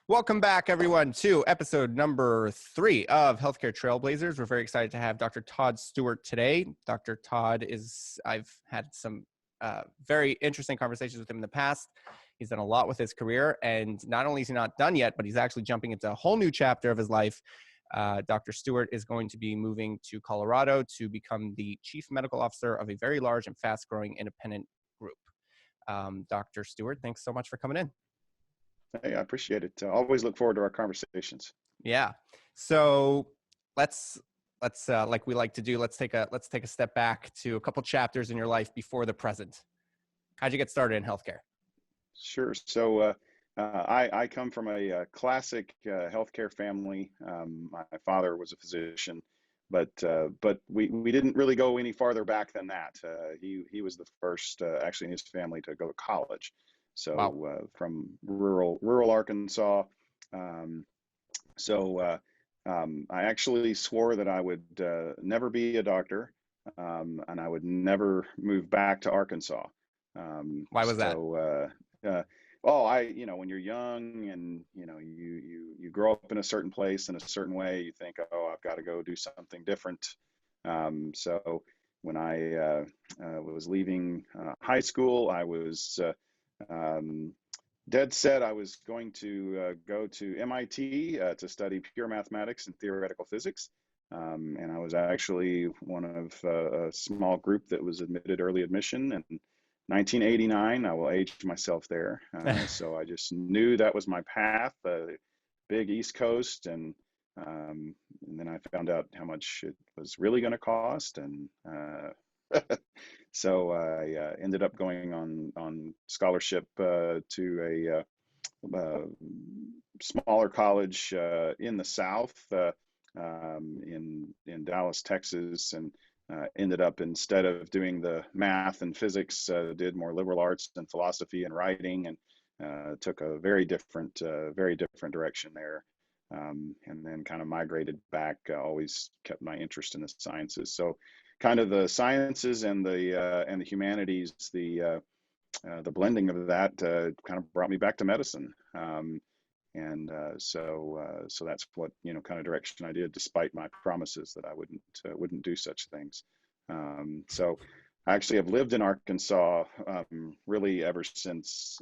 Welcome back, everyone, to episode number 3 of Healthcare Trailblazers. We're very excited to have Dr. Todd Stewart today. Dr. Todd I've had some very interesting conversations with him in the past. He's done a lot with his career, and not only is he not done yet, but he's actually jumping into a whole new chapter of his life. Dr. Stewart is going to be moving to Colorado to become the chief medical officer of a very large and fast-growing independent group. Dr. Stewart, thanks so much for coming in. Hey, I appreciate it. Always look forward to our conversations. Yeah. So let's like we like to do, let's take a step back to a couple chapters in your life before the present. How'd you get started in healthcare? Sure. So I come from a classic healthcare family. My father was a physician, but we didn't really go any farther back than that. He was the first actually in his family to go to college. So Wow. From rural Arkansas. I actually swore that I would never be a doctor, and I would never move back to Arkansas. Why was that? When you're young and you grow up in a certain place in a certain way, you think, oh, I've got to go do something different. So when I was leaving high school, I was dead set I was going to go to MIT to study pure mathematics and theoretical physics. And I was actually one of a small group that was admitted early admission in 1989. I will age myself there. So I just knew that was my path, big East Coast. And then I found out how much it was really going to cost. And so I ended up going on scholarship to a smaller college in the South, in Dallas, Texas, and ended up, instead of doing the math and physics, did more liberal arts and philosophy and writing, and took a very different direction there. And then kind of migrated back. Always kept my interest in the sciences. So kind of the sciences and the humanities, the blending of that kind of brought me back to medicine. So that's what kind of direction I did, despite my promises that I wouldn't do such things. So I actually have lived in Arkansas really ever since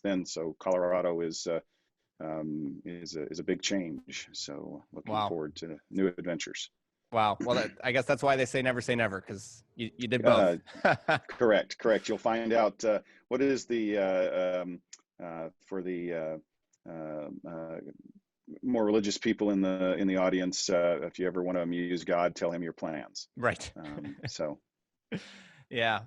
then. So Colorado is a big change. So looking Wow. forward to new adventures. Wow. Well, I guess that's why they say never, because you did both. Correct. You'll find out what is the for the more religious people in the audience. If you ever want to amuse God, tell him your plans. Right. So. Yeah.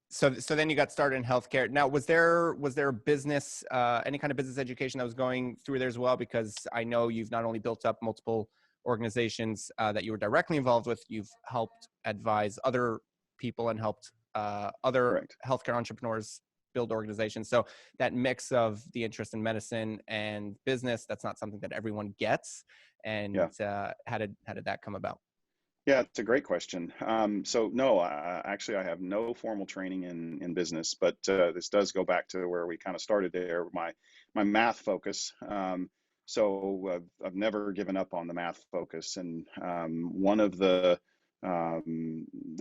So then you got started in healthcare. Now, was there a business, any kind of business education that was going through there as well? Because I know you've not only built up multiple organizations that you were directly involved with, you've helped advise other people and helped other Correct. healthcare entrepreneurs build organizations. So that mix of the interest in medicine and business, that's not something that everyone gets. And yeah. How did that come about? Yeah, it's a great question. So no, actually I have no formal training in business, but this does go back to where we kind of started there, my math focus. So I've never given up on the math focus. And one of there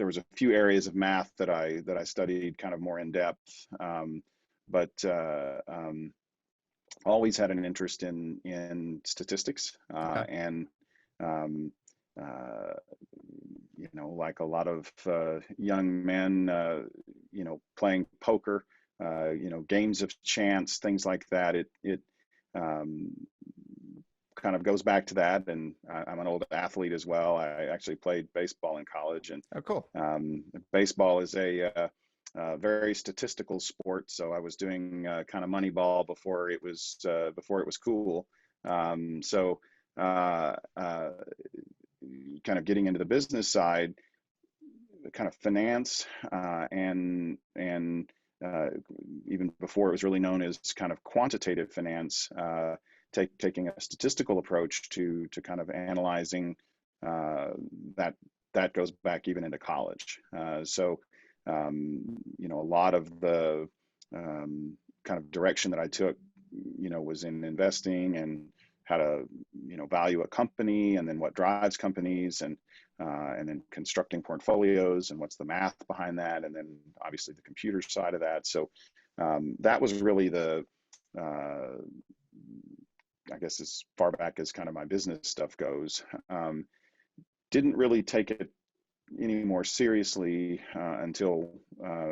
was a few areas of math that I studied kind of more in depth, but always had an interest in statistics. Okay. And like a lot of young men, playing poker, games of chance, things like that. It kind of goes back to that. And I'm an old athlete as well. I actually played baseball in college, and oh, cool. Baseball is a very statistical sport. So I was doing kind of Moneyball before it was cool. Kind of getting into the business side, kind of finance, and even before it was really known as kind of quantitative finance, taking a statistical approach to kind of analyzing that goes back even into college. A lot of the kind of direction that I took was in investing and how to, value a company, and then what drives companies, and then constructing portfolios and what's the math behind that, and then obviously the computer side of that. So that was really the, I guess, as far back as kind of my business stuff goes. Didn't really take it any more seriously until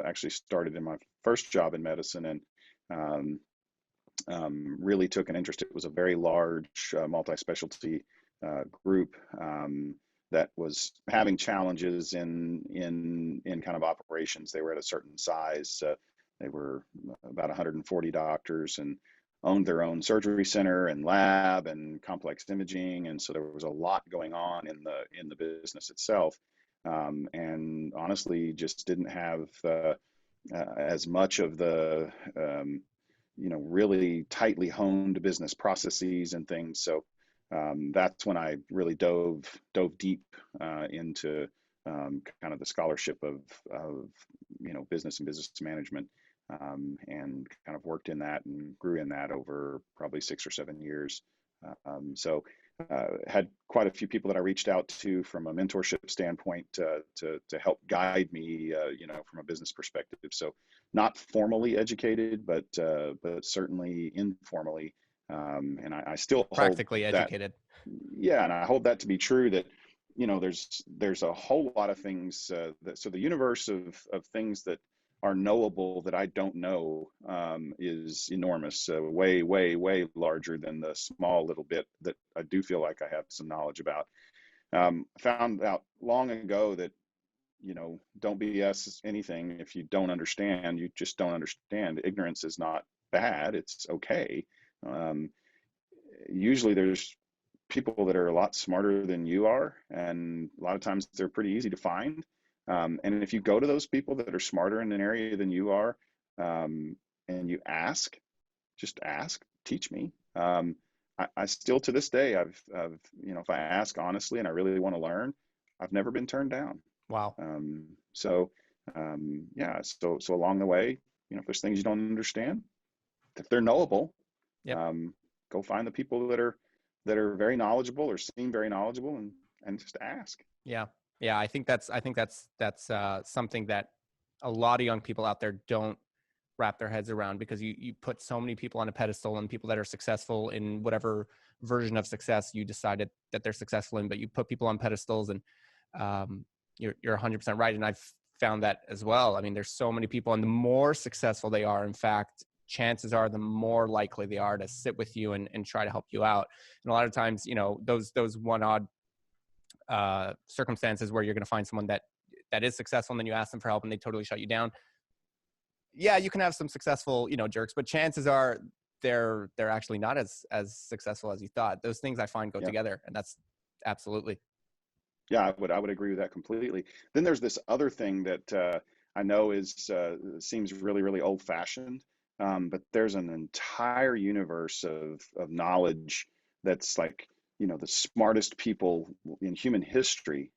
actually started in my first job in medicine, and really took an interest. It was a very large multi-specialty group that was having challenges in kind of operations. They were at a certain size. They were about 140 doctors and owned their own surgery center and lab and complex imaging, and so there was a lot going on in the business itself. And honestly, just didn't have as much of the really tightly honed business processes and things. So that's when I really dove deep into kind of the scholarship of business and business management, and kind of worked in that and grew in that over probably 6 or 7 years. So had quite a few people that I reached out to from a mentorship standpoint to help guide me, from a business perspective. So not formally educated, but certainly informally, and I still Practically hold educated. Yeah, and I hold that to be true. That there's a whole lot of things so the universe of things that are knowable that I don't know is enormous, way, way, way larger than the small little bit that I do feel like I have some knowledge about. Found out long ago that, don't BS anything. If you don't understand, you just don't understand. Ignorance is not bad. It's okay. Usually there's people that are a lot smarter than you are, and a lot of times they're pretty easy to find. And if you go to those people that are smarter in an area than you are, and you just ask, teach me. I still, to this day, I've if I ask honestly and I really want to learn, I've never been turned down. Wow. Yeah. So along the way, if there's things you don't understand, if they're knowable, yep. Go find the people that are very knowledgeable or seem very knowledgeable, and just ask. Yeah. I think that's something that a lot of young people out there don't wrap their heads around, because you put so many people on a pedestal, and people that are successful in whatever version of success you decided that they're successful in, but you put people on pedestals, and you're 100% right. And I've found that as well. I mean, there's so many people, and the more successful they are, in fact, chances are the more likely they are to sit with you and try to help you out. And a lot of times, those one odd circumstances where you're going to find someone that is successful, and then you ask them for help and they totally shut you down. Yeah, you can have some successful, jerks, but chances are they're actually not as successful as you thought. Those things I find go together, and that's absolutely. Yeah, I would agree with that completely. Then there's this other thing that I know seems really, really old fashioned, but there's an entire universe of knowledge that's like, the smartest people in human history.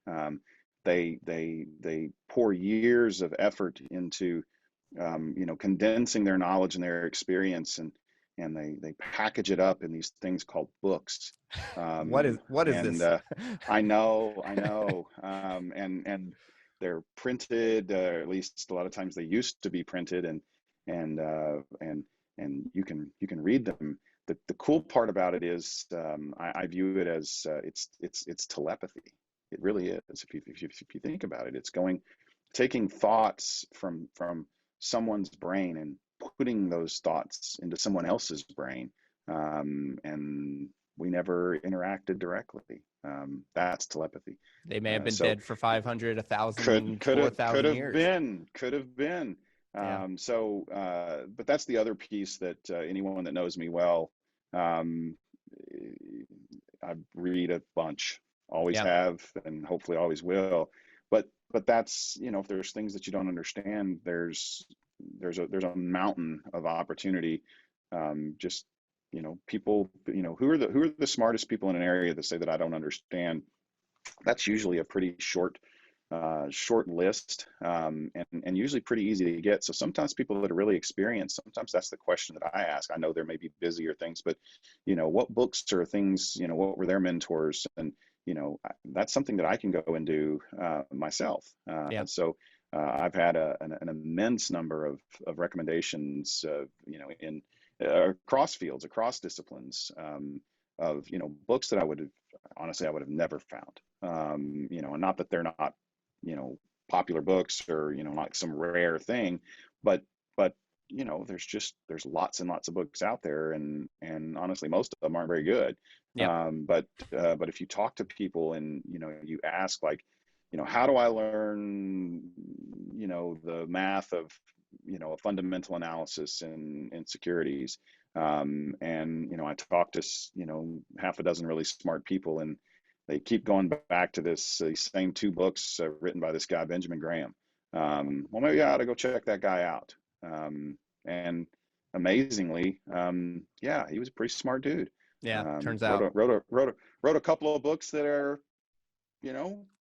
They pour years of effort into condensing their knowledge and their experience, and they package it up in these things called books. What is this? I know. And they're printed, at least a lot of times they used to be printed, and you can read them. The cool part about it is, I view it as it's telepathy. It really is. If you think about it, it's taking thoughts from someone's brain and putting those thoughts into someone else's brain, and we never interacted directly. That's telepathy. They may have been dead for 500, 1,000, 4,000 years. Could have been. Yeah. But that's the other piece that anyone that knows me well, I read a bunch, always have, and hopefully always will. But that's, if there's things that you don't understand, there's a mountain of opportunity. Just, people, who are the smartest people in an area that say that I don't understand? That's usually a pretty short short list, and usually pretty easy to get. So sometimes people that are really experienced, sometimes that's the question that I ask. I know there may be busier things, but what books or things, what were their mentors? And that's something that I can go and do myself. Yeah. So I've had an immense number of recommendations, in across fields, across disciplines, of books that I would have never found. And not that they're not popular books or like some rare thing, but there's lots and lots of books out there, and honestly most of them aren't very good. Yep. But if you talk to people and you ask, like, how do I learn the math of a fundamental analysis in securities, and I talk to half a dozen really smart people, and they keep going back to these same two books written by this guy, Benjamin Graham. Well, maybe I ought to go check that guy out. And amazingly, yeah, he was a pretty smart dude. Yeah. Turns out. Wrote a couple of books that are,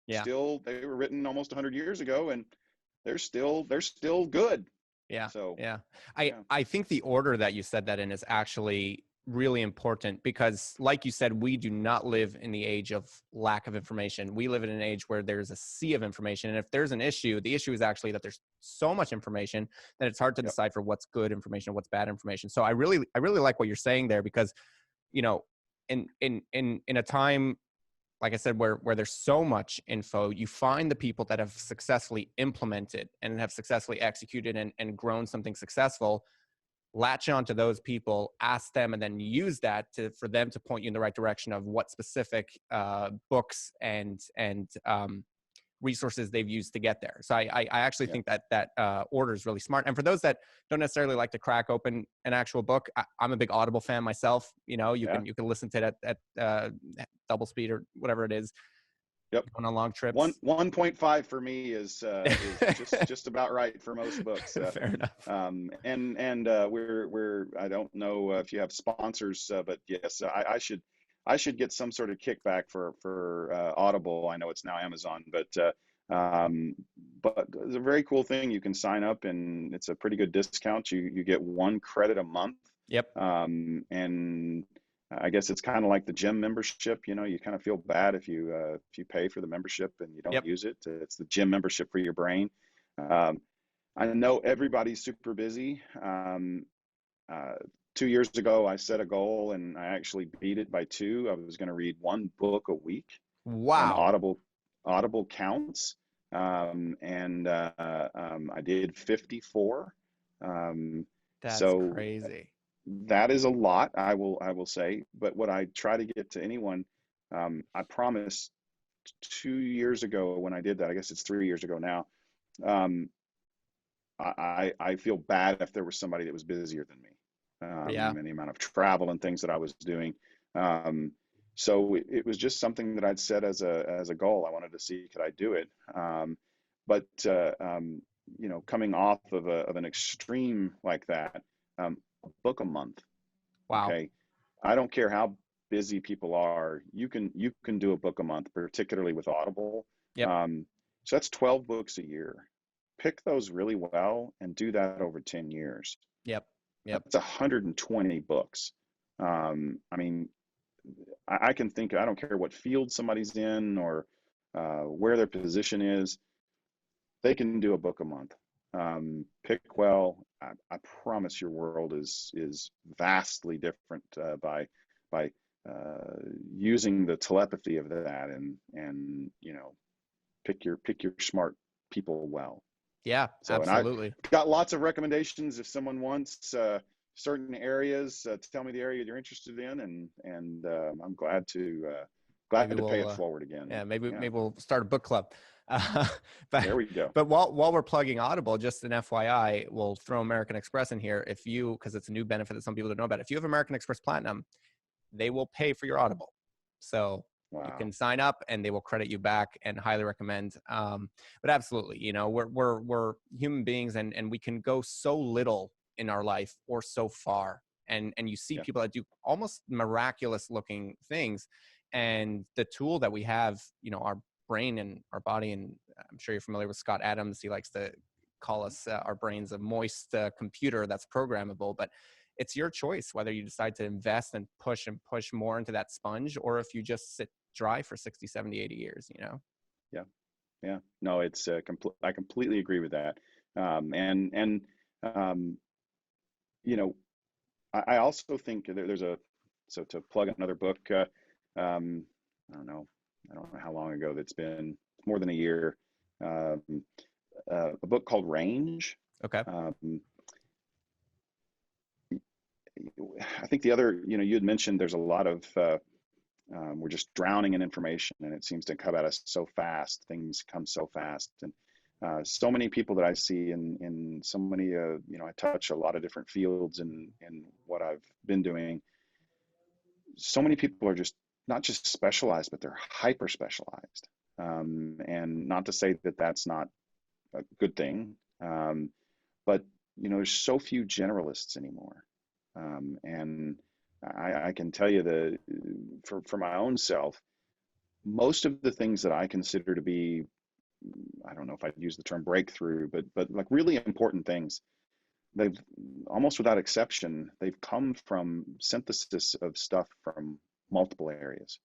Yeah. still, they were written almost 100 years ago, and they're still good. Yeah. So yeah. yeah. I think the order that you said that in is actually really important, because like you said, we do not live in the age of lack of information. We live in an age where there's a sea of information. And if there's an issue, the issue is actually that there's so much information that it's hard to decipher what's good information and what's bad information. So I really like what you're saying there, because, in a time, like I said, where there's so much info, you find the people that have successfully implemented and have successfully executed and grown something successful. Latch on to those people, ask them, and then use that for them to point you in the right direction of what specific books and resources they've used to get there. So I actually think that order is really smart. And for those that don't necessarily like to crack open an actual book, I'm a big Audible fan myself. You can listen to it at double speed or whatever it is. Yep. Going on long trips. 1.5 for me is just about right for most books. Fair enough. And we're I don't know if you have sponsors, but yes, I should get some sort of kickback for Audible. I know it's now Amazon, but it's a very cool thing. You can sign up, and it's a pretty good discount. You get 1 credit a month. Yep. And I guess it's kind of like the gym membership. You kind of feel bad if you pay for the membership and you don't use it. It's the gym membership for your brain. I know everybody's super busy. 2 years ago, I set a goal, and I actually beat it by 2. I was going to read 1 book a week. Wow. And Audible counts. And I did 54. That's so crazy. That is a lot, I will say. But what I try to get to anyone, I promise 2 years ago when I did that, I guess it's 3 years ago now, I feel bad if there was somebody that was busier than me. And the amount of travel and things that I was doing. So it was just something that I'd set as a goal. I wanted to see, could I do it? But coming off of an extreme like that, a book a month. Wow. Okay. I don't care how busy people are. You can do a book a month, particularly with Audible. Yep. So that's 12 books a year. Pick those really well and do that over 10 years. Yep. That's 120 books. I mean, I can think, I don't care what field somebody's in or where their position is, they can do a book a month. Pick well. I promise your world is vastly different by using the telepathy of that, and pick your smart people well. Yeah, so, absolutely. And I've got lots of recommendations. If someone wants certain areas, tell me the area you're interested in, and I'm glad to pay it forward again. Yeah, maybe we'll start a book club. But there we go. But while we're plugging Audible, just an FYI, we'll throw American Express in here. Because it's a new benefit that some people don't know about. If you have American Express Platinum, they will pay for your Audible. So you can sign up and they will credit you back, and highly recommend. But absolutely, we're human beings, and we can go so little in our life or so far. And you see people that do almost miraculous looking things. And the tool that we have, our brain and our body. And I'm sure you're familiar with Scott Adams. He likes to call us our brains a moist computer that's programmable, but it's your choice whether you decide to invest and push more into that sponge, or if you just sit dry for 60, 70, 80 years, you know? Yeah. Yeah. No, it's I completely agree with that. And you know, I also think there's so to plug another book, I don't know, how long ago that's been, more than a year, um, a book called Range. Okay. Um, I think the other, you had mentioned there's a lot of, we're just drowning in information, and it seems to come at us so fast. Things come so fast. And so many people that I see in so many, I touch a lot of different fields in what I've been doing. So many people are just not just specialized, but they're hyper specialized. And not to say that that's not a good thing, but there's so few generalists anymore. And I can tell you that for my own self, most of the things that I consider to be, I don't know if I'd use the term breakthrough, but like really important things, they've almost without exception, they've come from synthesis of stuff from multiple areas.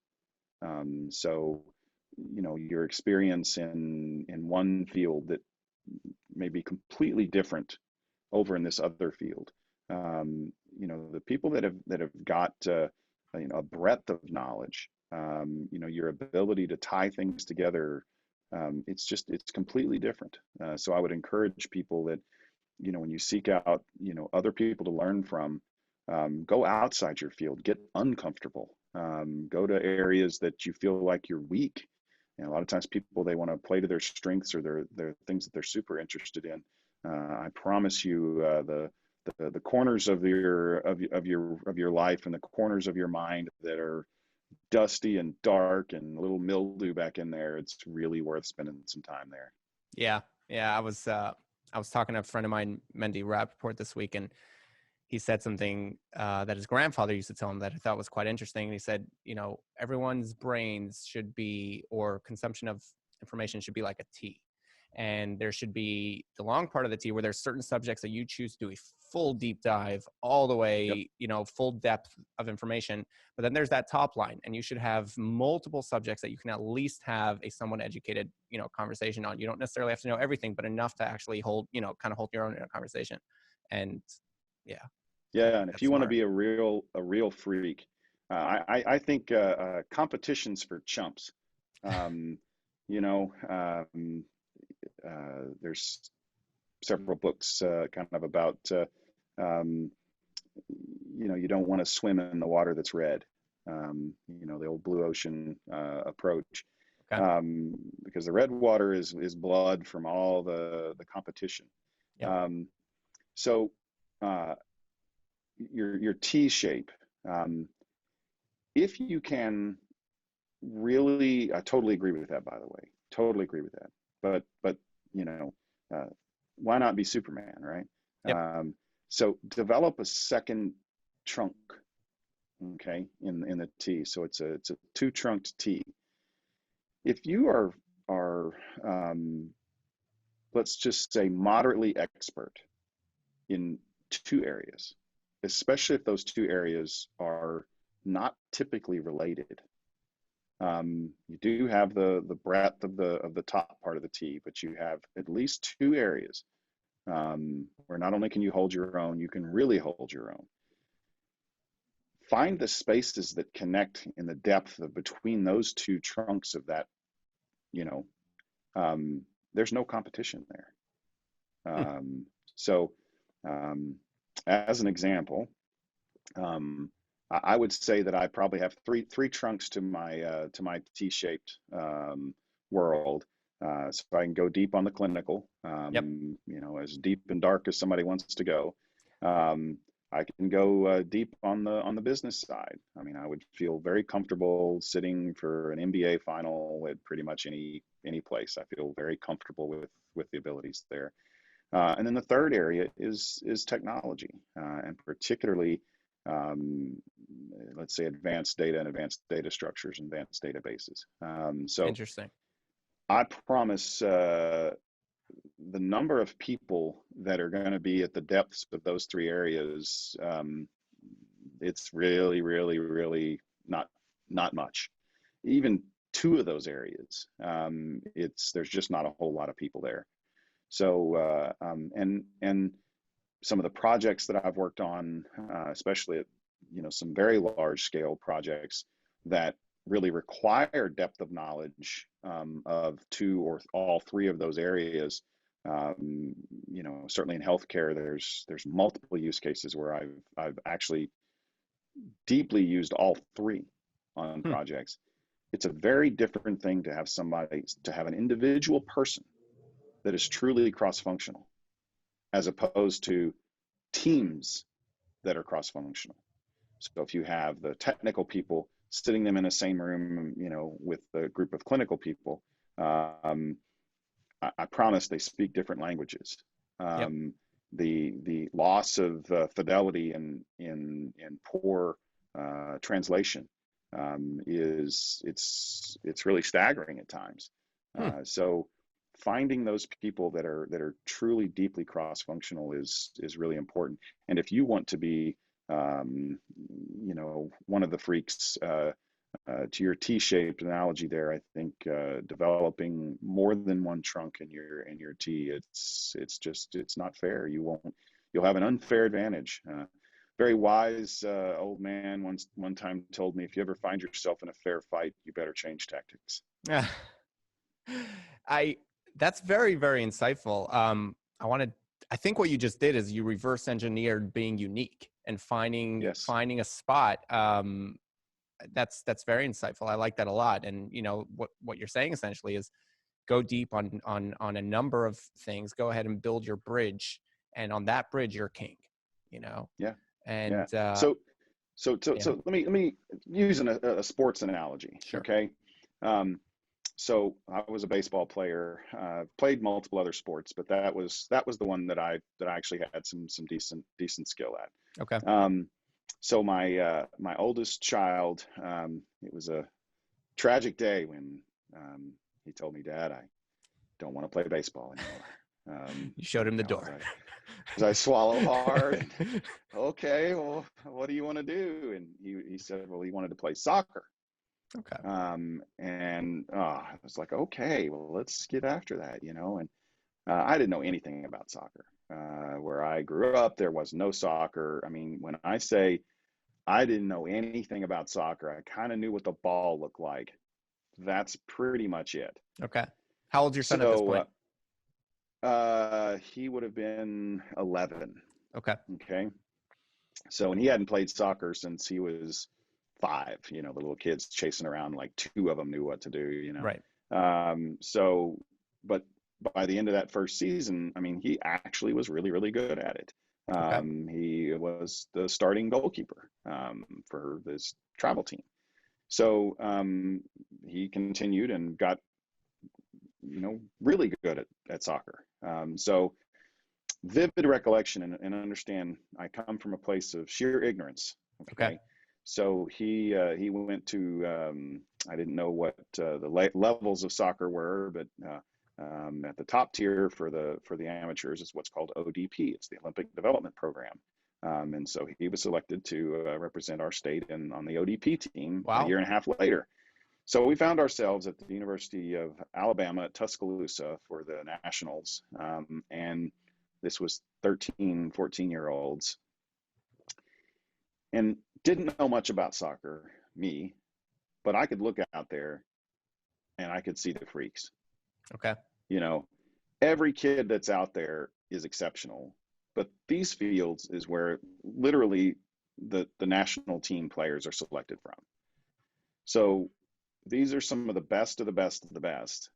So, your experience in one field that may be completely different over in this other field. The people that have got a breadth of knowledge, your ability to tie things together, it's completely different. So I would encourage people that, when you seek out, other people to learn from, go outside your field, get uncomfortable, go to areas that you feel like you're weak. And a lot of times people, they want to play to their strengths or their things that they're super interested in. I promise you, the corners of your life and the corners of your mind that are dusty and dark and a little mildew back in there, it's really worth spending some time there. Yeah. I was talking to a friend of mine, Mendy Rappaport, this week, and he said something that his grandfather used to tell him that I thought was quite interesting. And he said, everyone's brains should be, or consumption of information should be like a tea. And there should be the long part of the tea where there's certain subjects that you choose to do a full deep dive all the way, Yep. Full depth of information. But then there's that top line, and you should have multiple subjects that you can at least have a somewhat educated, conversation on. You don't necessarily have to know everything, but enough to actually hold your own in a conversation. And yeah. Yeah, and if That's you want to smart. be a real freak, I think competition's for chumps. Um, there's several books kind of about, um, you don't want to swim in the water that's red. The old blue ocean approach, Okay. because the red water is blood from all the competition. Yep. So your T shape, if you can really, I totally agree with that, by the way, totally agree with that. But you know, uh, why not be Superman, right? Yep. So develop a second trunk, okay, in the T. So it's a two trunked T. If you are let's just say moderately expert in two areas, especially if those two areas are not typically related. You do have the breadth of the top part of the T, but you have at least two areas where not only can you hold your own, you can really hold your own. Find the spaces that connect in the depth of between those two trunks of that. You know, there's no competition there. So, as an example, I would say that I probably have three trunks to my T-shaped world. So I can go deep on the clinical, Yep. as deep and dark as somebody wants to go. I can go deep on the business side. I mean, I would feel very comfortable sitting for an MBA final at pretty much any place. I feel very comfortable with the abilities there. And then the third area is technology, and particularly, let's say, advanced data and advanced data structures and advanced databases. So Interesting. I promise the number of people that are going to be at the depths of those three areas, it's really, really, really not much. Even two of those areas, there's just not a whole lot of people there. So and some of the projects that I've worked on, especially at some very large scale projects that really require depth of knowledge of two or all three of those areas. Certainly in healthcare, there's multiple use cases where I've actually deeply used all three on projects. It's a very different thing to have an individual person that is truly cross-functional, as opposed to teams that are cross-functional. So if you have the technical people sitting them in the same room, with a group of clinical people, I promise they speak different languages. Yep. The loss of fidelity in poor translation it's really staggering at times. So finding those people that are truly deeply cross-functional is really important. And if you want to be one of the freaks, to your T-shaped analogy there, I think developing more than one trunk in your T, it's not fair. You'll have an unfair advantage. Very wise old man one time told me, if you ever find yourself in a fair fight, you better change tactics. That's very, very insightful. I think what you just did is you reverse engineered being unique and finding a spot. That's very insightful. I like that a lot. And what you're saying essentially is go deep on a number of things. Go ahead and build your bridge, and on that bridge you're king. Yeah. And yeah. So let me use a sports analogy. Sure. Okay. So I was a baseball player, played multiple other sports, but that was the one that I actually had some decent skill at. Okay. So my oldest child, it was a tragic day when he told me, "Dad, I don't want to play baseball anymore." You showed him the door. As I swallow hard. And, okay, well, what do you want to do? And he said, well, he wanted to play soccer. Okay. And I was like, okay, well, let's get after that, And I didn't know anything about soccer. Where I grew up, there was no soccer. I mean, when I say I didn't know anything about soccer, I kind of knew what the ball looked like. That's pretty much it. Okay. How old's your son at this point? He would have been 11. Okay. So, and he hadn't played soccer since he was 5. The little kids chasing around, like 2 of them knew what to do. Right. So, but by the end of that first season, I mean, he actually was really, really good at it. Okay. He was the starting goalkeeper for this travel team. So he continued and got, really good at soccer. So vivid recollection, and understand, I come from a place of sheer ignorance. Okay. So he went to, I didn't know what the levels of soccer were, but at the top tier for the amateurs is what's called ODP. It's the Olympic Development Program. And so he was selected to represent our state on the ODP team. Wow. A year and a half later. So we found ourselves at the University of Alabama at Tuscaloosa for the nationals. And this was 13, 14-year-olds. And didn't know much about soccer, me, but I could look out there and I could see the freaks. Okay. Every kid that's out there is exceptional, but these fields is where literally the national team players are selected from. So these are some of the best of the best of the best,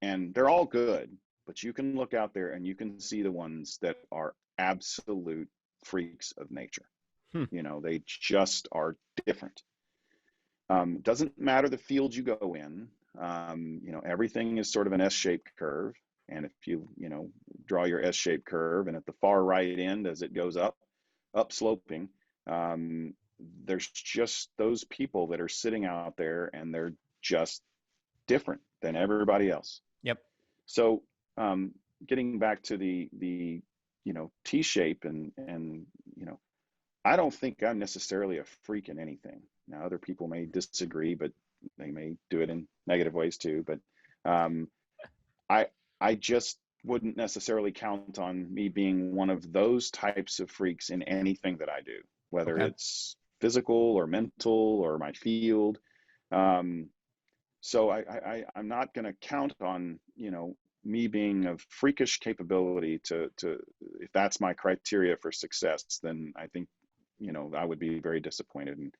and they're all good, but you can look out there and you can see the ones that are absolute freaks of nature. They just are different. Doesn't matter the field you go in. Everything is sort of an S-shaped curve. And if you draw your S-shaped curve, and at the far right end, as it goes up sloping, there's just those people that are sitting out there, and they're just different than everybody else. So getting back to the T shape and I don't think I'm necessarily a freak in anything. Now other people may disagree, but they may do it in negative ways too. But um, I I just wouldn't necessarily count on me being one of those types of freaks in anything that I do, whether Okay. it's physical or mental or my field. Um, so I'm not going to count on, me being of freakish capability to, if that's my criteria for success, then I think, I would be very disappointed. And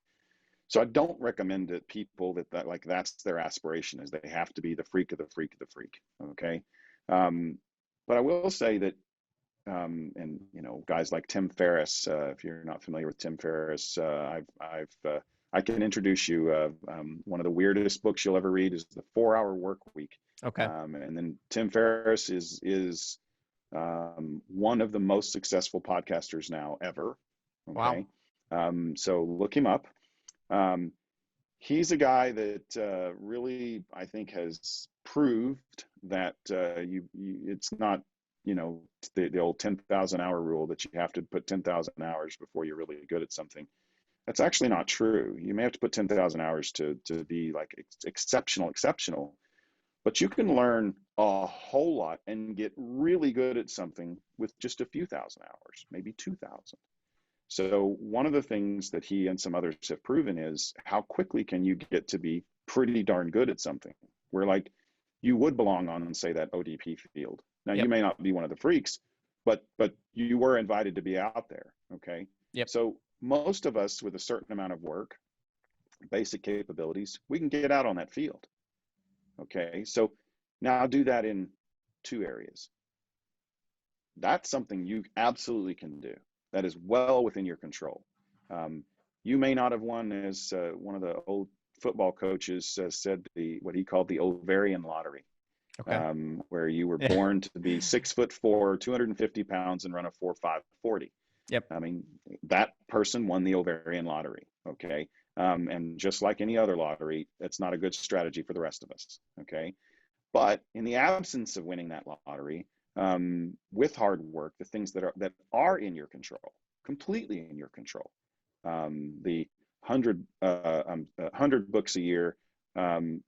so I don't recommend that people that like that's their aspiration, is they have to be the freak of the freak of the freak. Okay. Um, but I will say that, and guys like Tim Ferriss, if you're not familiar with Tim Ferriss, I can introduce you. One of the weirdest books you'll ever read is The 4 Hour Work Week. Okay. And then Tim Ferriss is one of the most successful podcasters now ever. Wow. Okay. So look him up. Um, he's a guy that really, I think, has proved that it's not, the old 10,000 hour rule that you have to put 10,000 hours before you're really good at something. That's actually not true. You may have to put 10,000 hours to be like exceptional, but you can learn a whole lot and get really good at something with just a few thousand hours, maybe 2,000. So one of the things that he and some others have proven is how quickly can you get to be pretty darn good at something where like you would belong on, say, that ODP field. Now you Yep. may not be one of the freaks, but you were invited to be out there. Okay. Yep. So most of us with a certain amount of work, basic capabilities, we can get out on that field. Okay. So now do that in two areas. That's something you absolutely can do. That is well within your control. You may not have won, as one of the old football coaches said, what he called the ovarian lottery, Okay. where you were Yeah. born to be 6'4", 250 pounds, and run a 4.5 40. Yep. I mean, that person won the ovarian lottery. Okay. And just like any other lottery, that's not a good strategy for the rest of us. Okay. But in the absence of winning that lottery, with hard work, the things that are in your control, completely in your control, the 100 books a year,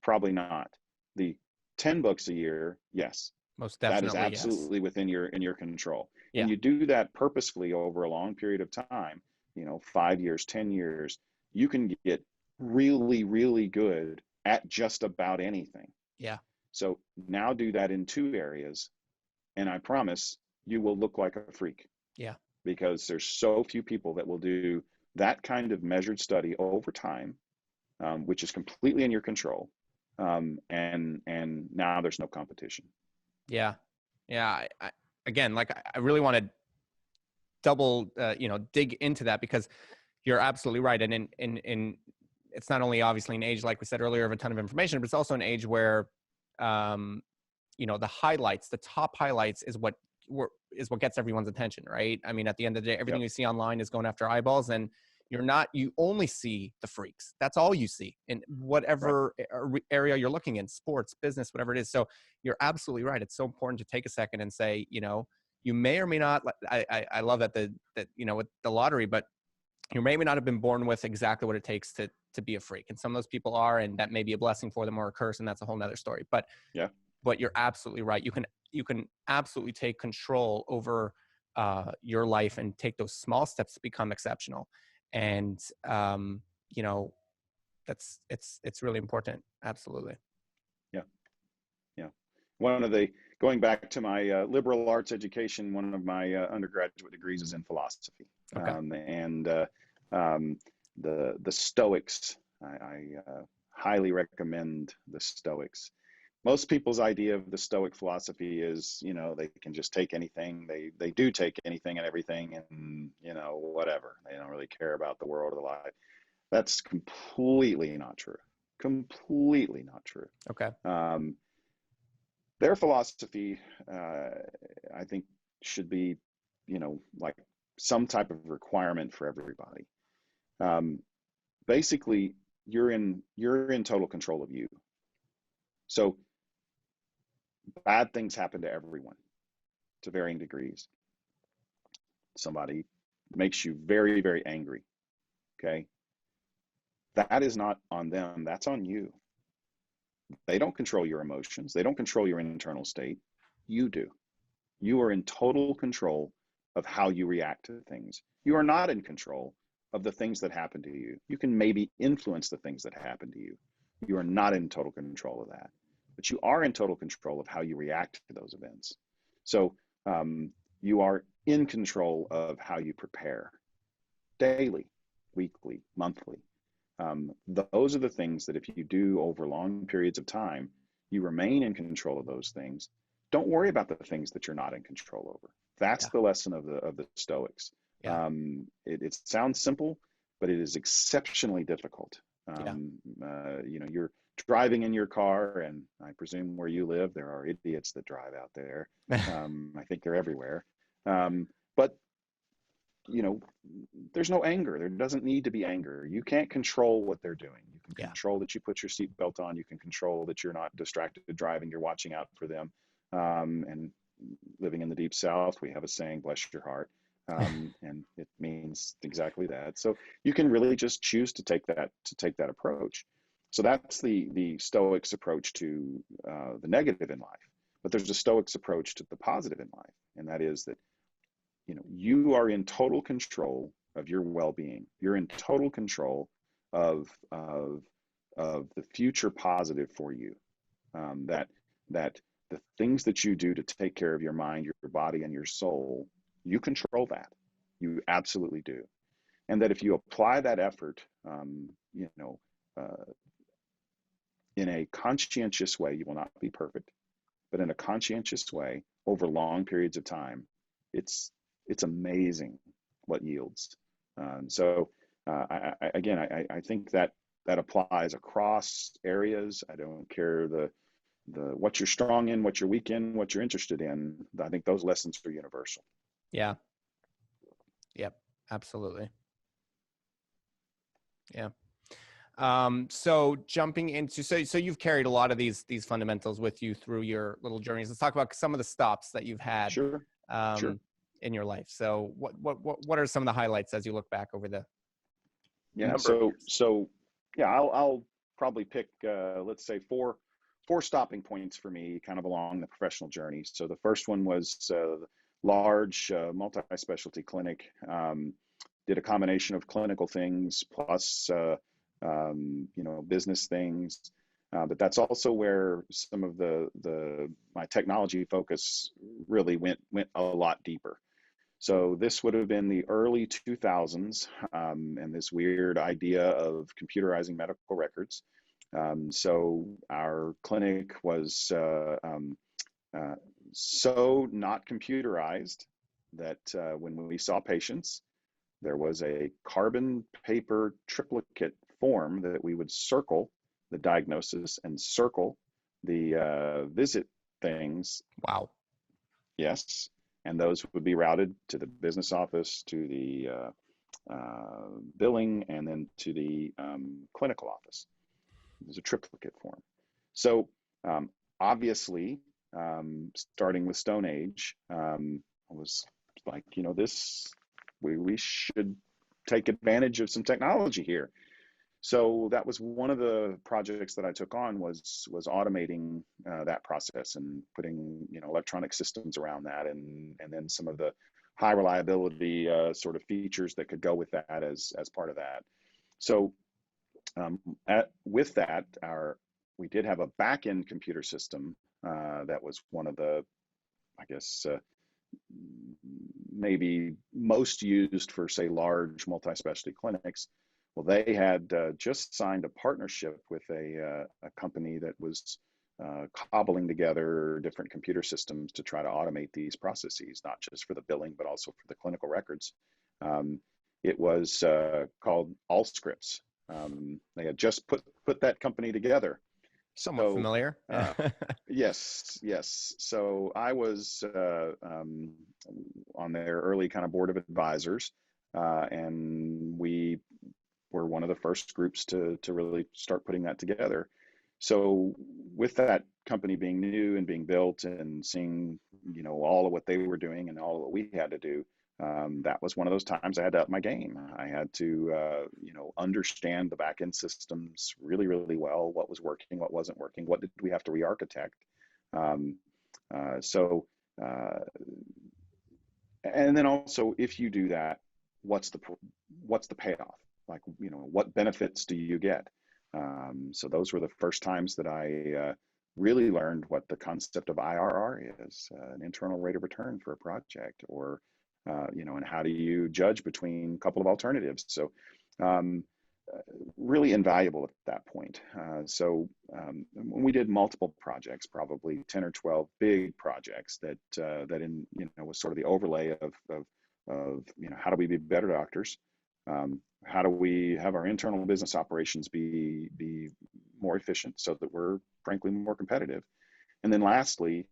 probably not. The 10 books a year, yes, Most that is definitely, yes. absolutely within your control. Yeah. And you do that purposefully over a long period of time, 5 years, 10 years, you can get really, really good at just about anything. Yeah. So now do that in two areas, and I promise you will look like a freak. Yeah. Because there's so few people that will do that kind of measured study over time, which is completely in your control. And now there's no competition. Yeah. Yeah. Again, like I really want to double, dig into that, because you're absolutely right. And in it's not only obviously an age, like we said earlier, of a ton of information, but it's also an age where, the highlights, the top highlights is what gets everyone's attention, right? I mean, at the end of the day, everything Yep. you see online is going after eyeballs, and you only see the freaks. That's all you see in whatever area you're looking in, sports, business, whatever it is. So you're absolutely right. It's so important to take a second and say, you may or may not, I love that with the lottery, but you may or may not have been born with exactly what it takes to be a freak. And some of those people are, and that may be a blessing for them or a curse. And that's a whole nother story. But you're absolutely right. You can absolutely take control over your life and take those small steps to become exceptional. And, it's really important. Absolutely. Yeah. Yeah. Going back to my liberal arts education, one of my undergraduate degrees is in philosophy. Okay. And the Stoics, I highly recommend the Stoics. Most people's idea of the Stoic philosophy is, they can just take anything. They do take anything and everything, and whatever. They don't really care about the world or the life. That's completely not true. Completely not true. Okay. Their philosophy, I think, should be, like some type of requirement for everybody. Basically, you're in total control of you. So bad things happen to everyone to varying degrees. Somebody makes you very, very angry. Okay. That is not on them. That's on you. They don't control your emotions. They don't control your internal state. You do. You are in total control of how you react to things. You are not in control of the things that happen to you. You can maybe influence the things that happen to you. You are not in total control of that, but you are in total control of how you react to those events. So you are in control of how you prepare daily, weekly, monthly. Those are the things that if you do over long periods of time, you remain in control of those things. Don't worry about the things that you're not in control over. That's the lesson of the Stoics. Yeah. It sounds simple, but it is exceptionally difficult. You're driving in your car, and I presume where you live, there are idiots that drive out there. I think they're everywhere. But there's no anger. There doesn't need to be anger. You can't control what they're doing. You can control that you put your seatbelt on. You can control that you're not distracted driving. You're watching out for them. And living in the Deep South, we have a saying, bless your heart. And it means exactly that. So you can really just choose to take that approach. So that's the Stoics approach to the negative in life. But there's a Stoics approach to the positive in life. And that is that you are in total control of your well-being. You're in total control of the future positive for you. That the things that you do to take care of your mind, your body, and your soul, you control that. You absolutely do. And that if you apply that effort, in a conscientious way, you will not be perfect, but in a conscientious way over long periods of time, it's amazing what yields. I think that applies across areas. I don't care what you're strong in, what you're weak in, what you're interested in. I think those lessons are universal. Yeah. Yep. Absolutely. Yeah. So jumping into, so you've carried a lot of these fundamentals with you through your little journeys. Let's talk about some of the stops that you've had. Sure. In your life. So what are some of the highlights as you look back over the I'll probably pick let's say four stopping points for me kind of along the professional journey. So the first one was large multi-specialty clinic. Did a combination of clinical things plus business things. But that's also where some of my technology focus really went a lot deeper. So this would have been the early 2000s, and this weird idea of computerizing medical records. So our clinic was so not computerized that when we saw patients, there was a carbon paper triplicate form that we would circle the diagnosis and circle the visit things. Wow. Yes. And those would be routed to the business office, to the billing, and then to the clinical office. There's a triplicate form. So obviously, starting with Stone Age, I was like, we should take advantage of some technology here. So that was one of the projects that I took on was automating that process and putting electronic systems around that, and then some of the high reliability sort of features that could go with that as part of that. So with that, we did have a back-end computer system that was one of the, I guess, maybe most used for, say, large multi-specialty clinics. Well, they had just signed a partnership with a company that was cobbling together different computer systems to try to automate these processes, not just for the billing, but also for the clinical records. It was called Allscripts. They had just put that company together. Somewhat familiar. Yes. So I was on their early kind of board of advisors, and we were one of the first groups to really start putting that together. So with that company being new and being built and seeing, all of what they were doing and all of what we had to do, that was one of those times I had to up my game. I had to, understand the back end systems really, really well. What was working, what wasn't working, what did we have to re-architect? Um, so, and then also, if you do that, what's the payoff? Like, what benefits do you get? So those were the first times that I really learned what the concept of IRR is, an internal rate of return for a project, or and how do you judge between a couple of alternatives? So um, really invaluable at that point. We did multiple projects, probably 10 or 12 big projects that was sort of the overlay of how do we be better doctors? How do we have our internal business operations be more efficient so that we're frankly more competitive? And then lastly,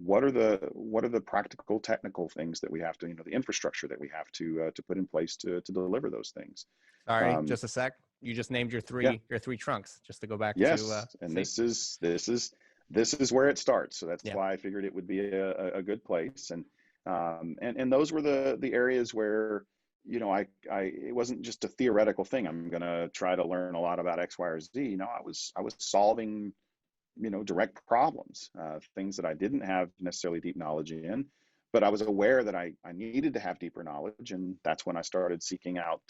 what are the practical technical things that we have to, the infrastructure that we have to put in place to deliver those things. Sorry, just a sec. You just named your three trunks. Just to go back to and this is where it starts. So that's why I figured it would be a good place. And those were the areas where it wasn't just a theoretical thing. I'm going to try to learn a lot about X, Y, or Z. I was solving direct problems, things that I didn't have necessarily deep knowledge in, but I was aware that I needed to have deeper knowledge. And that's when I started seeking out,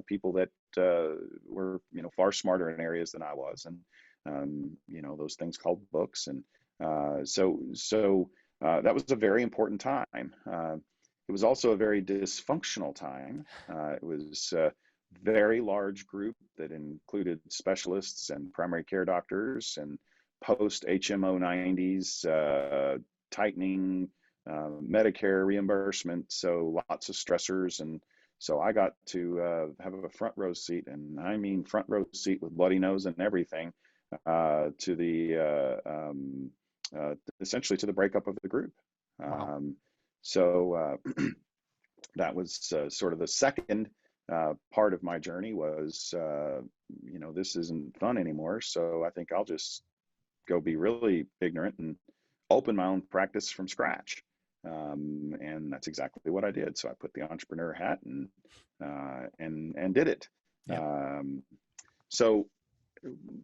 people that were, far smarter in areas than I was. And, those things called books. And so that was a very important time. It was also a very dysfunctional time. It was a very large group that included specialists and primary care doctors, and post HMO 90s, tightening Medicare reimbursement, so lots of stressors. And so I got to have a front row seat, and I mean front row seat with bloody nose and everything, to the essentially to the breakup of the group. Wow. That was sort of the second part of my journey was, this isn't fun anymore. So I think I'll just go be really ignorant and open my own practice from scratch. And that's exactly what I did. So I put the entrepreneur hat and did it. Yep. So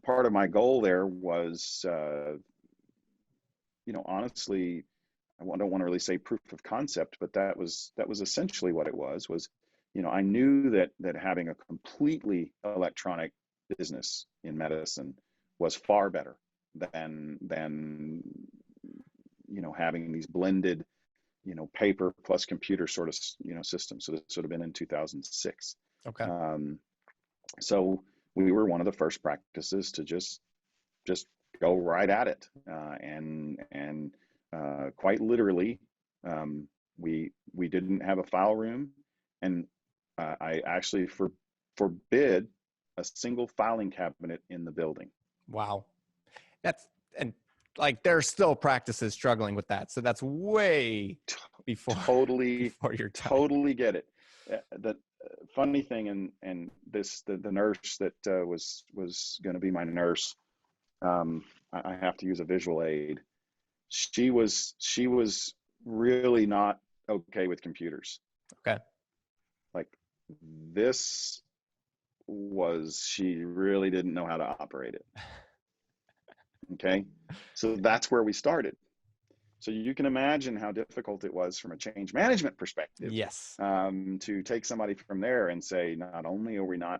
part of my goal there was, honestly, I don't want to really say proof of concept, but that was essentially what it was, I knew that having a completely electronic business in medicine was far better than having these blended, paper plus computer sort of, systems. So this would have been in 2006. Okay. So we were one of the first practices to just go right at it. And quite literally, we didn't have a file room, and I actually forbid a single filing cabinet in the building. Wow. And there are still practices struggling with that. So that's way before your time. Totally get it. The funny thing, and the nurse that was going to be my nurse, I have to use a visual aid. She was really not okay with computers. Okay. She really didn't know how to operate it. Okay. So that's where we started. So you can imagine how difficult it was from a change management perspective. Yes. To take somebody from there and say, not only are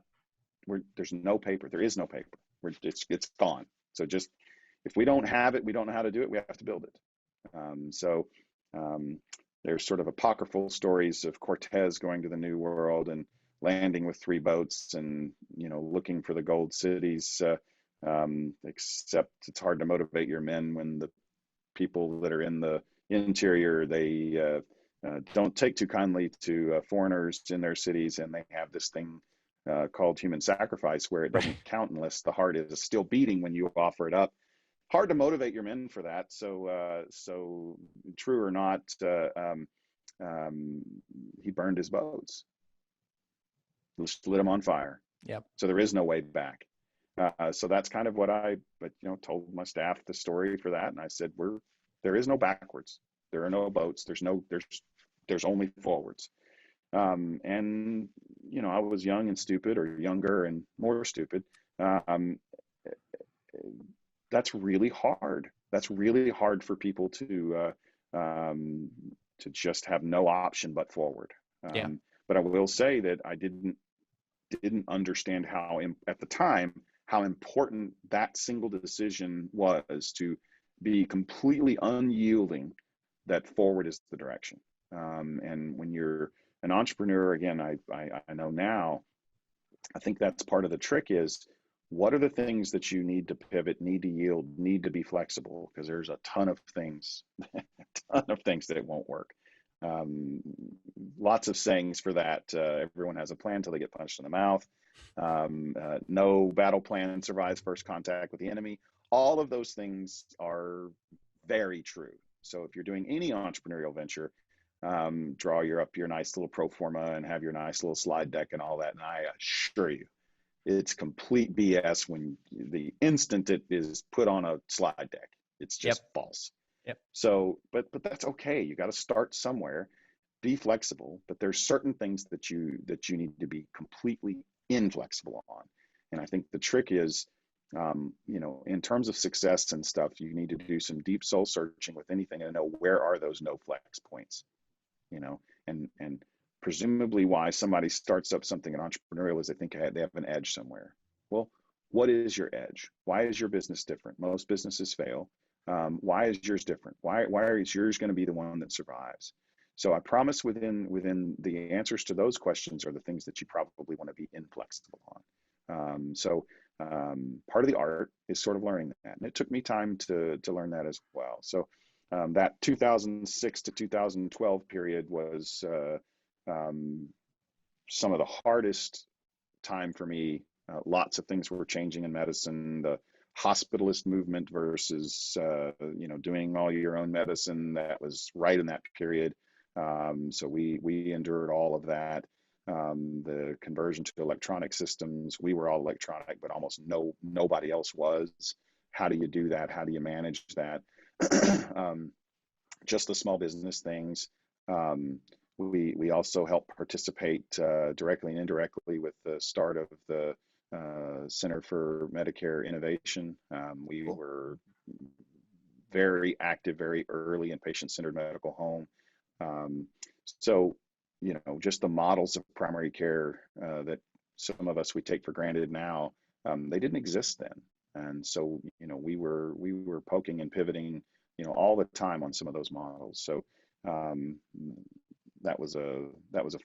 there's no paper, there is no paper. It's gone. So just, if we don't have it, we don't know how to do it, we have to build it. There's sort of apocryphal stories of Cortez going to the New World and landing with 3 boats and, looking for the gold cities, except it's hard to motivate your men when the people that are in the interior, they don't take too kindly to foreigners in their cities, and they have this thing called human sacrifice, where it doesn't count unless the heart is still beating when you offer it up. Hard to motivate your men for that. So true or not, he burned his boats, lit them on fire. Yep. So there is no way back. So that's kind of what told my staff the story for that. And I said, there is no backwards. There are no boats. There's only forwards. And, I was young and stupid, or younger and more stupid. That's really hard. That's really hard for people to just have no option but forward. Yeah. But I will say that I didn't understand at the time, how important that single decision was, to be completely unyielding that forward is the direction. And when you're an entrepreneur, again, I know now, I think that's part of the trick is, what are the things that you need to pivot, need to yield, need to be flexible? Because there's a ton of things, that it won't work. Lots of sayings for that. Everyone has a plan till they get punched in the mouth. No battle plan survives first contact with the enemy. All of those things are very true. So if you're doing any entrepreneurial venture, draw up your nice little pro forma and have your nice little slide deck and all that. And I assure you, it's complete BS when the instant it is put on a slide deck. It's just false. Yep. So, but that's okay. You got to start somewhere. Be flexible, but there's certain things that you need to be completely inflexible on. And I think the trick is, in terms of success and stuff, you need to do some deep soul searching with anything and know, where are those no flex points, and presumably why somebody starts up something in entrepreneurial is they think they have an edge somewhere. Well, what is your edge? Why is your business different? Most businesses fail. Why is yours different? Why is yours going to be the one that survives? So I promise within the answers to those questions are the things that you probably want to be inflexible on. So part of the art is sort of learning that. And it took me time to learn that as well. So that 2006 to 2012 period was some of the hardest time for me. Lots of things were changing in medicine. The hospitalist movement versus, doing all your own medicine. That was right in that period. So we endured all of that. The conversion to electronic systems, we were all electronic, but almost nobody else was. How do you do that? How do you manage that? Just the small business things. We also helped participate directly and indirectly with the start of the Center for Medicare Innovation. We were very active very early in patient-centered medical home. So, just the models of primary care that some of us we take for granted now, they didn't exist then. And so, we were poking and pivoting, all the time on some of those models. So that was a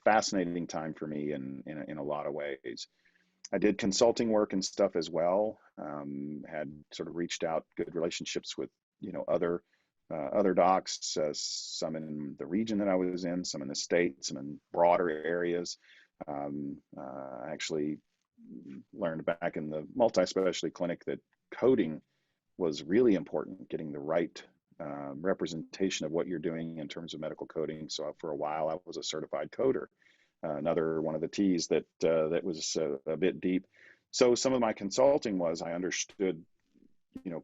fascinating time for me in a lot of ways. I did consulting work and stuff as well. Had sort of reached out, good relationships with other docs, some in the region that I was in, some in the state, some in broader areas. I actually learned back in the multi-specialty clinic that coding was really important, getting the right representation of what you're doing in terms of medical coding. So for a while, I was a certified coder. Another one of the T's that was a bit deep. So some of my consulting was, I understood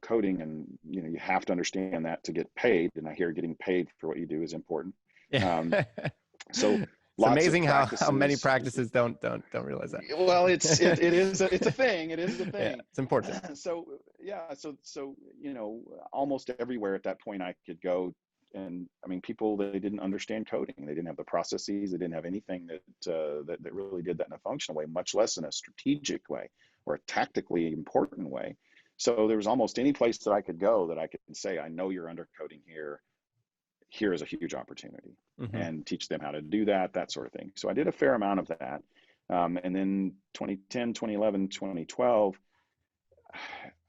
coding, and you have to understand that to get paid, and I hear getting paid for what you do is important. So it's amazing how many practices don't realize that. Well, it is a thing. It is a thing. Yeah, it's important. So almost everywhere at that point I could go, and I mean, people, they didn't understand coding. They didn't have the processes. They didn't have anything that really did that in a functional way, much less in a strategic way or a tactically important way. So there was almost any place that I could go that I could say, I know you're undercoding here. Here is a huge opportunity, and teach them how to do that sort of thing. So I did a fair amount of that. And then 2010, 2011, 2012,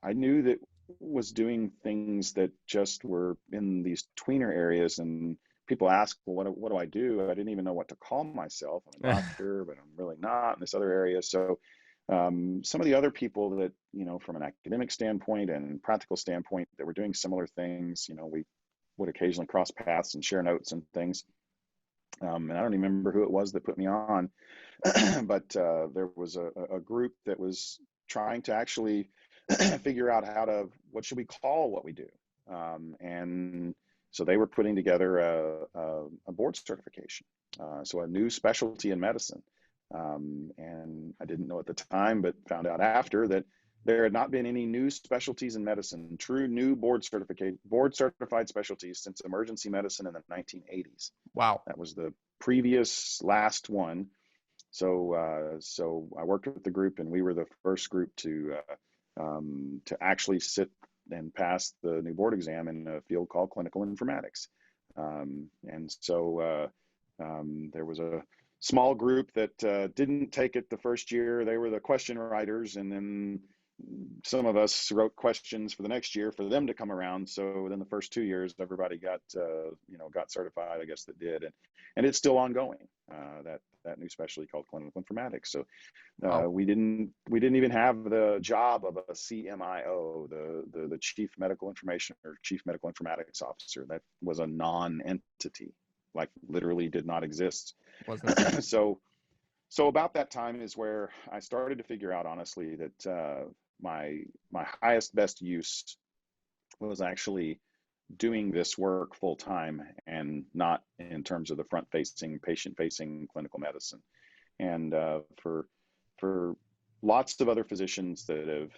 I knew that was doing things that just were in these tweener areas, and people ask, well, what do I do? I didn't even know what to call myself. I'm a doctor, but I'm really not in this other area. So some of the other people that, from an academic standpoint and practical standpoint, that were doing similar things, we would occasionally cross paths and share notes and things. And I don't remember who it was that put me on, but there was a group that was trying to actually figure out what should we call what we do. And so they were putting together a board certification, so a new specialty in medicine. And I didn't know at the time, but found out after, that there had not been any new specialties in medicine, true new board certified specialties, since emergency medicine in the 1980s. Wow. That was the previous last one. So I worked with the group, and we were the first group to actually sit and pass the new board exam in a field called clinical informatics. And so there was a small group that didn't take it the first year. They were the question writers, and then some of us wrote questions for the next year for them to come around. So within the first 2 years, everybody got certified, I guess, that did. And it's still ongoing, that new specialty called clinical informatics. So we didn't even have the job of a CMIO, the Chief Medical Information or Chief Medical Informatics Officer. That was a non-entity, like literally did not exist. So about that time is where I started to figure out, honestly, that my highest, best use was actually doing this work full time, and not in terms of the front-facing, patient-facing clinical medicine. And for lots of other physicians that have,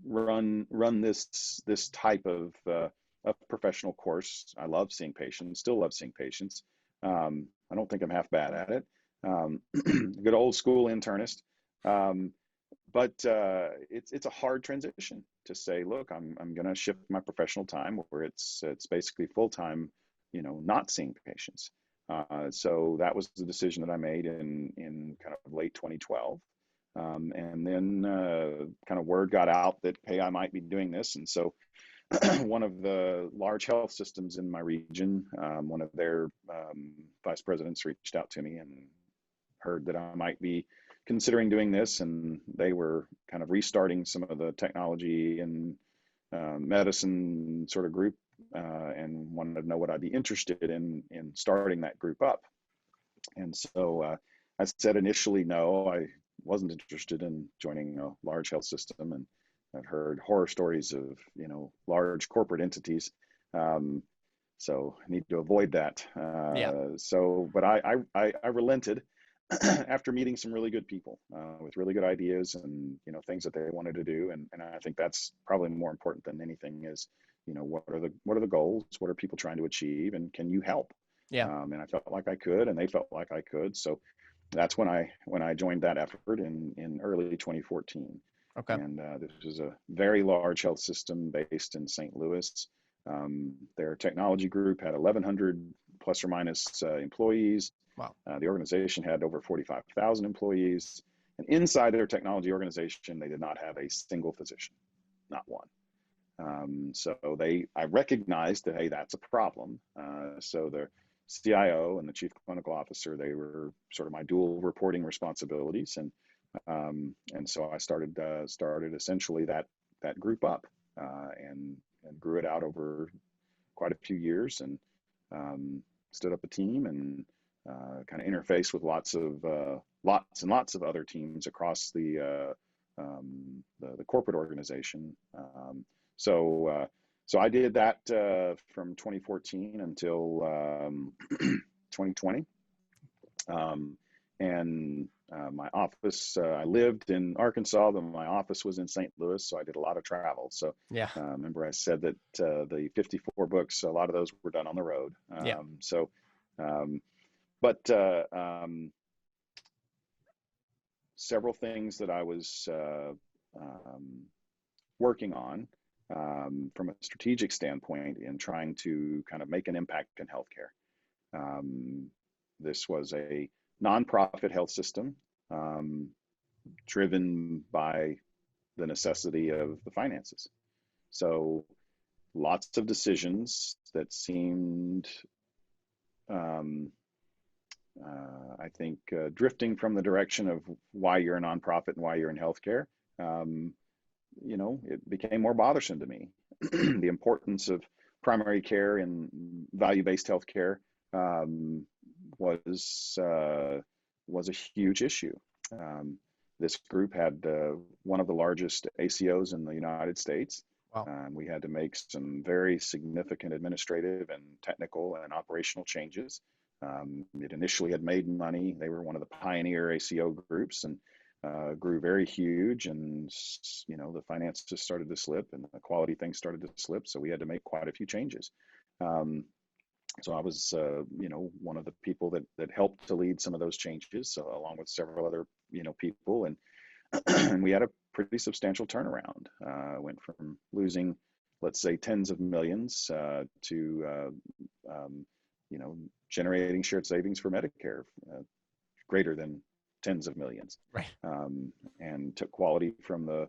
run this type of professional course, I love seeing patients, still love seeing patients. I don't think I'm half bad at it. Good old school internist. But it's a hard transition to say, look, I'm going to shift my professional time where it's basically full time, not seeing patients. So that was the decision that I made in kind of late 2012. And then kind of word got out that, hey, I might be doing this. And so one of the large health systems in my region, one of their vice presidents reached out to me and heard that I might be considering doing this, and they were kind of restarting some of the technology and medicine sort of group, and wanted to know what I'd be interested in starting that group up. And so I said initially no, I wasn't interested in joining a large health system, and I've heard horror stories of large corporate entities, so I need to avoid that. But I relented after meeting some really good people with really good ideas and things that they wanted to do, and I think that's probably more important than anything is what are the goals, what are people trying to achieve, and can you help? And I felt like I could, and they felt like I could, so that's when I joined that effort in early 2014. Okay. And this was a very large health system based in St. Louis. Their technology group had 1,100 plus or minus employees. Wow. The organization had over 45,000 employees, and inside their technology organization, they did not have a single physician, not one. So I recognized that, hey, that's a problem. So the CIO and the chief clinical officer, they were sort of my dual reporting responsibilities, and so I started essentially that group up, and grew it out over quite a few years, and stood up a team, and kind of interface with lots and lots of other teams across the corporate organization. So I did that from 2014 until 2020. And my office, I lived in Arkansas, but my office was in St. Louis, so I did a lot of travel. So remember I said that the 54 books, a lot of those were done on the road. But several things that I was working on from a strategic standpoint in trying to kind of make an impact in healthcare. This was a nonprofit health system driven by the necessity of the finances. So lots of decisions that seemed, I think, drifting from the direction of why you're a nonprofit and why you're in healthcare. It became more bothersome to me. The importance of primary care and value-based healthcare was a huge issue. this group had one of the largest ACOs in the United States. Wow. We had to make some very significant administrative and technical and operational changes. It initially had made money. They were one of the pioneer ACO groups, and grew very huge, and the finances started to slip and the quality things started to slip. So we had to make quite a few changes. So I was, one of the people that helped to lead some of those changes, so along with several other, people, and and we had a pretty substantial turnaround. Went from losing, let's say, tens of millions to, generating shared savings for Medicare greater than tens of millions. Right. And took quality from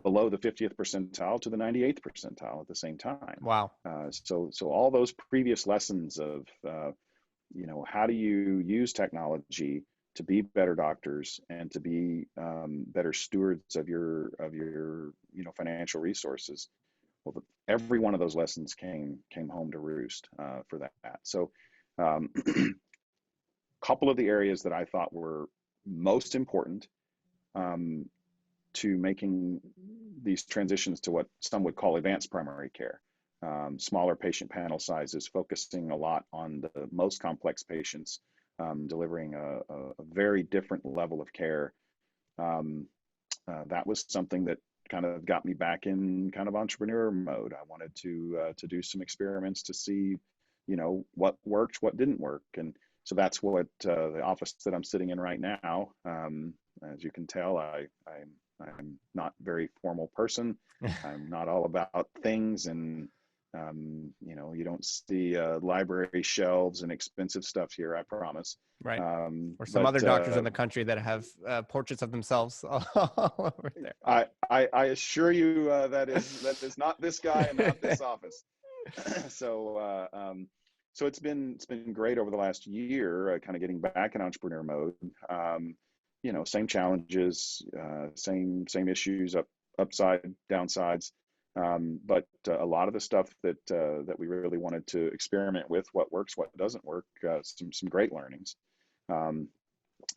below the 50th percentile to the 98th percentile at the same time. Wow. So all those previous lessons of, how do you use technology to be better doctors and to be better stewards of your financial resources. Well, every one of those lessons came home to roost for that. So couple of the areas that I thought were most important to making these transitions to what some would call advanced primary care. Smaller patient panel sizes, focusing a lot on the most complex patients, delivering a very different level of care. That was something that kind of got me back in kind of entrepreneur mode. I wanted to do some experiments to see, what worked, what didn't work. And so that's what the office that I'm sitting in right now. As you can tell, I'm not a very formal person. I'm not all about things, and you don't see library shelves and expensive stuff here, I promise. Right. Or some other doctors in the country that have portraits of themselves all over there. I assure you that is not this guy and not this office. So it's been great over the last year, kind of getting back in entrepreneur mode. Same challenges, same issues, upside, downsides. But a lot of the stuff that we really wanted to experiment with, what works, what doesn't work, some great learnings. And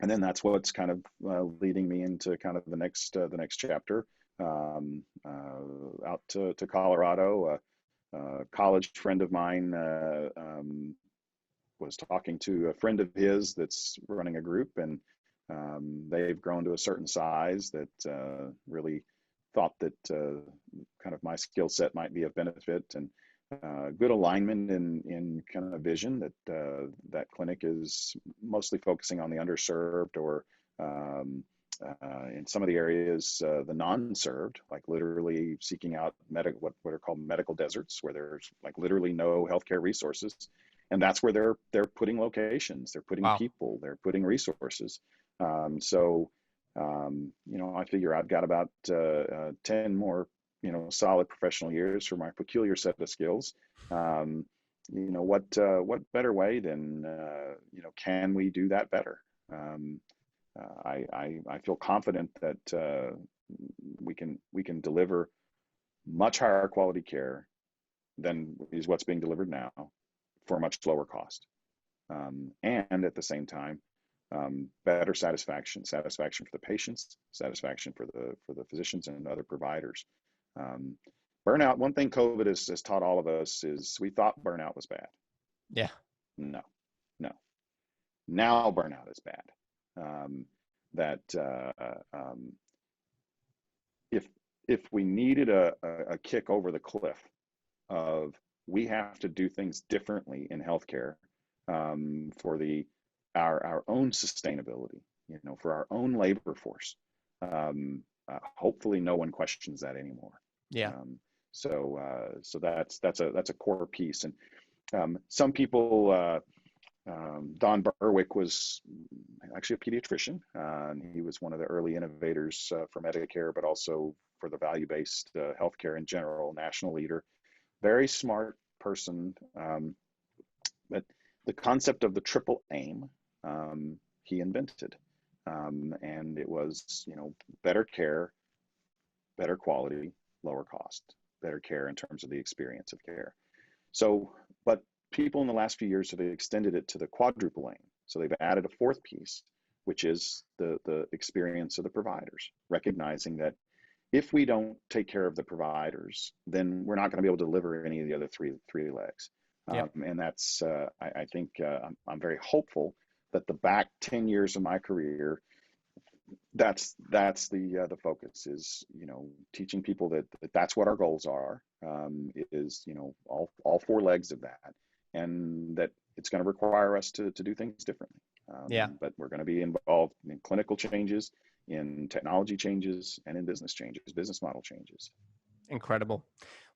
then that's what's kind of leading me into kind of the next chapter, out to Colorado. A college friend of mine was talking to a friend of his that's running a group, and they've grown to a certain size that really thought that kind of my skill set might be of benefit, and good alignment in kind of vision that that clinic is mostly focusing on the underserved, or in some of the areas, the non-served, like literally seeking out what are called medical deserts, where there's like literally no healthcare resources. And that's where they're putting locations, they're putting Wow. people, they're putting resources. I figure I've got about 10 more, solid professional years for my peculiar set of skills. What better way than, can we do that better? I feel confident that we can deliver much higher quality care than is what's being delivered now for a much lower cost, and at the same time, better satisfaction for the patients, satisfaction for the physicians and other providers. Burnout. One thing COVID has taught all of us is we thought burnout was bad. Yeah. No. Now burnout is bad. If we needed a kick over the cliff of we have to do things differently in healthcare for our own sustainability, for our own labor force. Hopefully, no one questions that anymore. Yeah. So that's a core piece, and some people. Don Berwick was actually a pediatrician, and he was one of the early innovators for Medicare, but also for the value-based healthcare in general, national leader, very smart person. But the concept of the triple aim, he invented, and it was, better care, better quality, lower cost, better care in terms of the experience of care. So, but people in the last few years have extended it to the quadruple aim. So they've added a fourth piece, which is the experience of the providers, recognizing that if we don't take care of the providers, then we're not going to be able to deliver any of the other three legs. Yep. And that's, I think I'm very hopeful that the back 10 years of my career, that's the focus is, teaching people that that's what our goals are, is, all four legs of that, and that it's going to require us to do things differently. But we're going to be involved in clinical changes, in technology changes, and in business changes, business model changes. Incredible.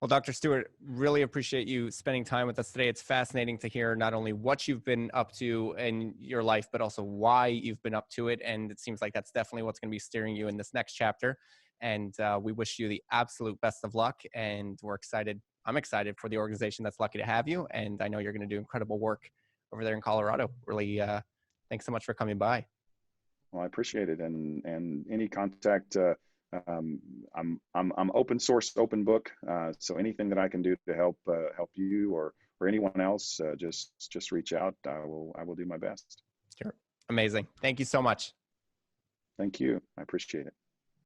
Well, Dr. Stewart, really appreciate you spending time with us today. It's fascinating to hear not only what you've been up to in your life, but also why you've been up to it. And it seems like that's definitely what's going to be steering you in this next chapter. And we wish you the absolute best of luck. And we're excited. I'm excited for the organization that's lucky to have you. And I know you're going to do incredible work over there in Colorado. Really, thanks so much for coming by. Well, I appreciate it. And any contact, I'm open source, open book. So anything that I can do to help you or anyone else, just reach out. I will do my best. Sure. Amazing. Thank you so much. Thank you. I appreciate it.